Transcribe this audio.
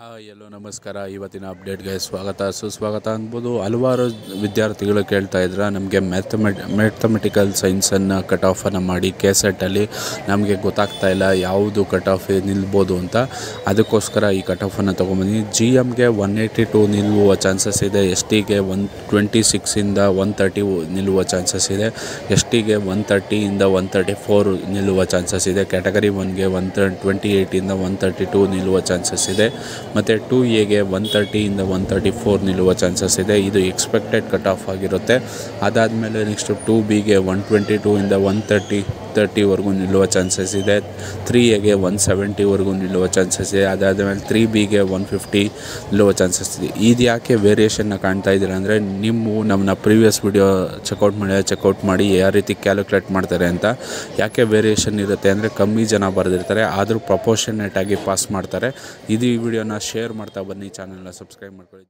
ಎಲ್ಲೋ ನಮಸ್ಕಾರ. ಇವತ್ತಿನ ಅಪ್ಡೇಟ್ಗೆ ಸ್ವಾಗತ ಸುಸ್ವಾಗತ ಅನ್ಬೋದು. ಹಲವಾರು ವಿದ್ಯಾರ್ಥಿಗಳು ಕೇಳ್ತಾ ಇದ್ರೆ ನಮಗೆ ಮ್ಯಾಥಮೆಟಿಕಲ್ ಸೈನ್ಸನ್ನು ಕಟ್ ಆಫನ್ನು ಮಾಡಿ KCET ನಮಗೆ ಗೊತ್ತಾಗ್ತಾ ಇಲ್ಲ ಯಾವುದು ಕಟ್ ಆಫ್ ನಿಲ್ಬೋದು ಅಂತ. ಅದಕ್ಕೋಸ್ಕರ ಈ ಕಟ್ ಆಫನ್ನು ತೊಗೊಂಬಂದಿದ್ದೀನಿ. GMಗೆ 182 ನಿಲ್ಲುವ ಚಾನ್ಸಸ್ ಇದೆ, STಗೆ 126ಇಂದ 130 ನಿಲ್ಲುವ ಚಾನ್ಸಸ್ ಇದೆ, STಗೆ 130ಇಂದ 134 ನಿಲ್ಲುವ ಚಾನ್ಸಸ್ ಇದೆ, ಕ್ಯಾಟಗರಿ 1ಗೆ 128ಇಂದ 132 ನಿಲ್ಲುವ ಚಾನ್ಸಸ್ ಇದೆ, ಮತ್ತು 2Aಗೆ 130ಇಂದ 134 ನಿಲ್ಲುವ ಚಾನ್ಸಸ್ ಇದೆ. ಇದು ಎಕ್ಸ್ಪೆಕ್ಟೆಡ್ ಕಟ್ ಆಫ್ ಆಗಿರುತ್ತೆ. ಅದಾದಮೇಲೆ ನೆಕ್ಸ್ಟು 2Bಗೆ 122ಇಂದ 130ವರೆಗೂ ನಿಲ್ಲುವ ಚಾನ್ಸಸ್ ಇದೆ, 3Aಗೆ 170ವರೆಗೂ ನಿಲ್ಲುವ ಚಾನ್ಸಸ್ ಇದೆ, ಅದಾದಮೇಲೆ 3Bಗೆ 150 ನಿಲ್ಲುವ ಚಾನ್ಸಸ್ ಇದೆ. ಇದು ಯಾಕೆ ವೇರಿಯೇಷನ್ನ ಕಾಣ್ತಾ ಇದ್ದೀರಾ ಅಂದರೆ, ನಮ್ಮನ್ನ ಪ್ರೀವಿಯಸ್ ವಿಡಿಯೋ ಚೆಕ್ಔಟ್ ಮಾಡಿ ಯಾವ ರೀತಿ ಕ್ಯಾಲ್ಕುಲೇಟ್ ಮಾಡ್ತಾರೆ ಅಂತ. ಯಾಕೆ ವೇರಿಯೇಷನ್ ಇರುತ್ತೆ ಅಂದರೆ, ಕಮ್ಮಿ ಜನ ಬರೆದಿರ್ತಾರೆ ಆದರೂ ಪ್ರಪೋರ್ಷನೇಟಾಗಿ ಪಾಸ್ ಮಾಡ್ತಾರೆ. ಇದು ಈ ವಿಡಿಯೋನ ಶೇರ್ ಮಾಡ್ತಾ ಬನ್ನಿ, ಚಾನಲ್ನ ಸಬ್ಸ್ಕ್ರೈಬ್ ಮಾಡ್ಕೊಳ್ಳಿ.